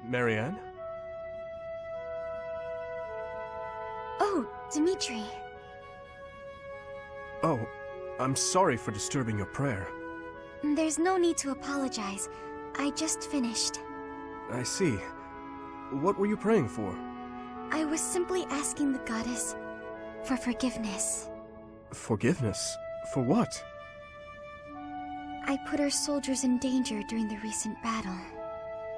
Marianne? Oh, Dimitri. Oh, I'm sorry for disturbing your prayer. There's no need to apologize. I just finished. I see. What were you praying for? I was simply asking the goddess for forgiveness. Forgiveness? For what? I put our soldiers in danger during the recent battle.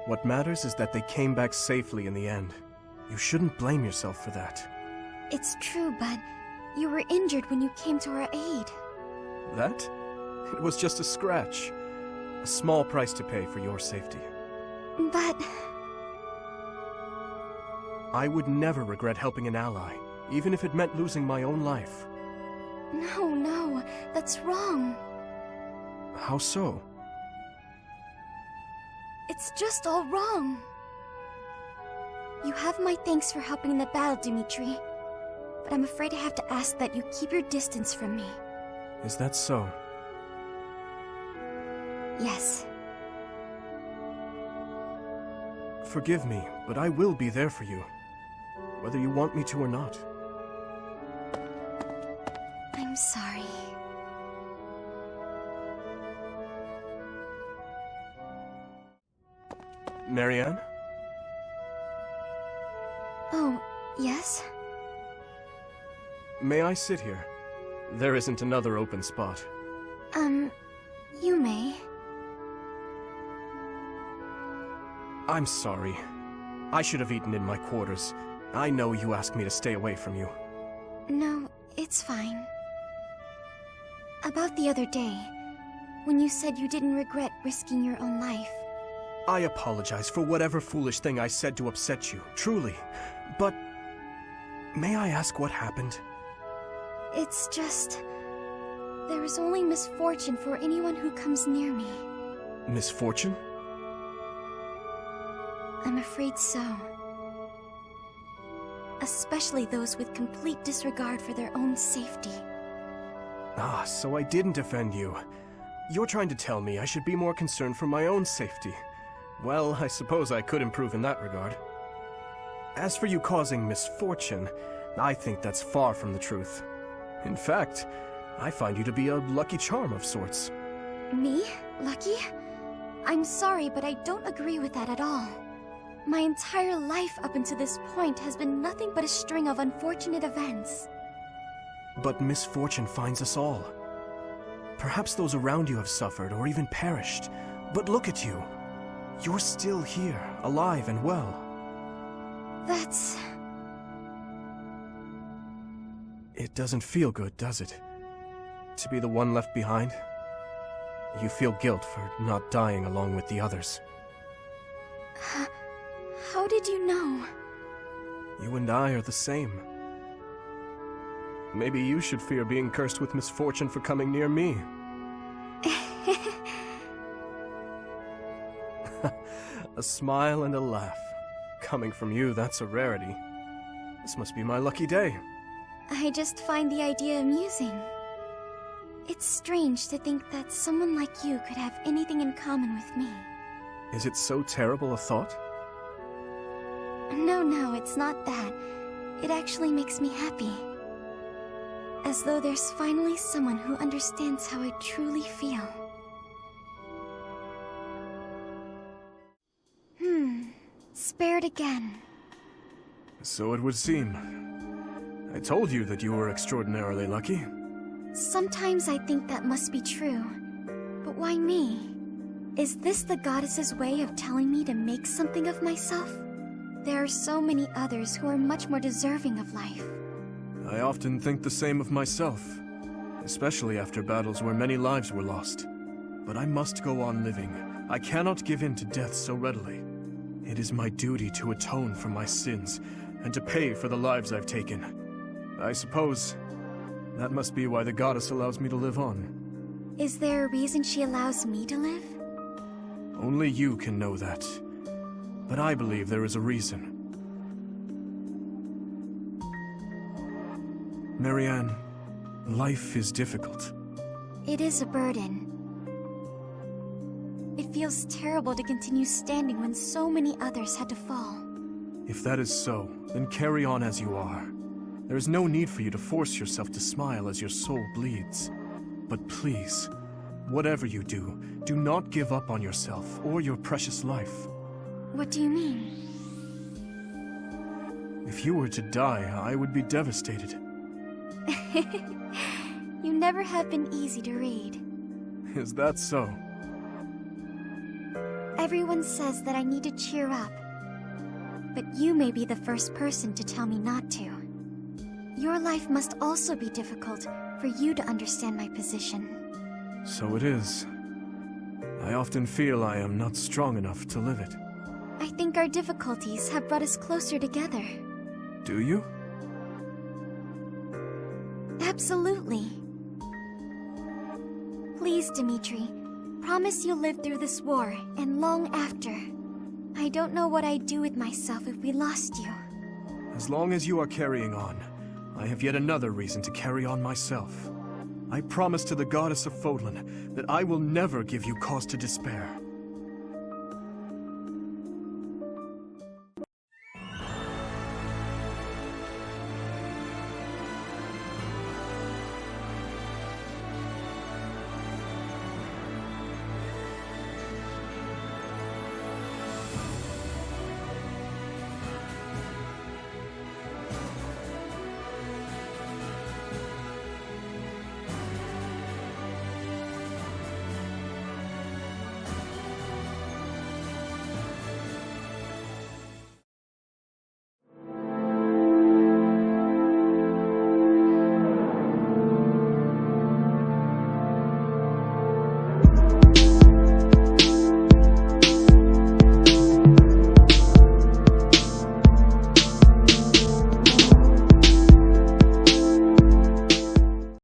What matters is that they came back safely in the end. You shouldn't blame yourself for that. It's true, but you were injured when you came to our aid. That? It was just a scratch. A small price to pay for your safety. But... I would never regret helping an ally, even if it meant losing my own life. No, that's wrong. How so? It's just all wrong. You have my thanks for helping in the battle, Dimitri. But I'm afraid I have to ask that you keep your distance from me. Is that so? Yes. Forgive me, but I will be there for you, whether you want me to or not. I'm sorry. Marianne? Oh, yes? May I sit here? There isn't another open spot. You may. I'm sorry. I should have eaten in my quarters. I know you asked me to stay away from you. No, it's fine. About the other day, when you said you didn't regret risking your own life. I apologize for whatever foolish thing I said to upset you, truly. But may I ask what happened? It's just... there is only misfortune for anyone who comes near me. Misfortune? I'm afraid so. Especially those with complete disregard for their own safety. Ah, so I didn't offend you. You're trying to tell me I should be more concerned for my own safety. Well, I suppose I could improve in that regard. As for you causing misfortune, I think that's far from the truth. In fact, I find you to be a lucky charm of sorts. Me? Lucky? I'm sorry, but I don't agree with that at all. My entire life up until this point has been nothing but a string of unfortunate events. But misfortune finds us all. Perhaps those around you have suffered or even perished. But look at you. You're still here, alive and well. That's... It doesn't feel good, does it? To be the one left behind? You feel guilt for not dying along with the others. How did you know? You and I are the same. Maybe you should fear being cursed with misfortune for coming near me. A smile and a laugh. Coming from you, that's a rarity. This must be my lucky day. I just find the idea amusing. It's strange to think that someone like you could have anything in common with me. Is it so terrible a thought? No, it's not that. It actually makes me happy. As though there's finally someone who understands how I truly feel. Spared again. So it would seem. I told you that you were extraordinarily lucky. Sometimes I think that must be true. But why me? Is this the goddess's way of telling me to make something of myself? There are so many others who are much more deserving of life. I often think the same of myself, especially after battles where many lives were lost. But I must go on living. I cannot give in to death so readily. It is my duty to atone for my sins, and to pay for the lives I've taken. I suppose that must be why the goddess allows me to live on. Is there a reason she allows me to live? Only you can know that. But I believe there is a reason. Marianne, life is difficult. It is a burden. It feels terrible to continue standing when so many others had to fall. If that is so, then carry on as you are. There is no need for you to force yourself to smile as your soul bleeds. But please, whatever you do, do not give up on yourself or your precious life. What do you mean? If you were to die, I would be devastated. You never have been easy to read. Is that so? Everyone says that I need to cheer up. But you may be the first person to tell me not to. Your life must also be difficult for you to understand my position. So it is. I often feel I am not strong enough to live it. I think our difficulties have brought us closer together. Do you? Absolutely. Please, Dimitri, promise you'll live through this war and long after. I don't know what I'd do with myself if we lost you. As long as you are carrying on, I have yet another reason to carry on myself. I promise to the goddess of Fodlan that I will never give you cause to despair.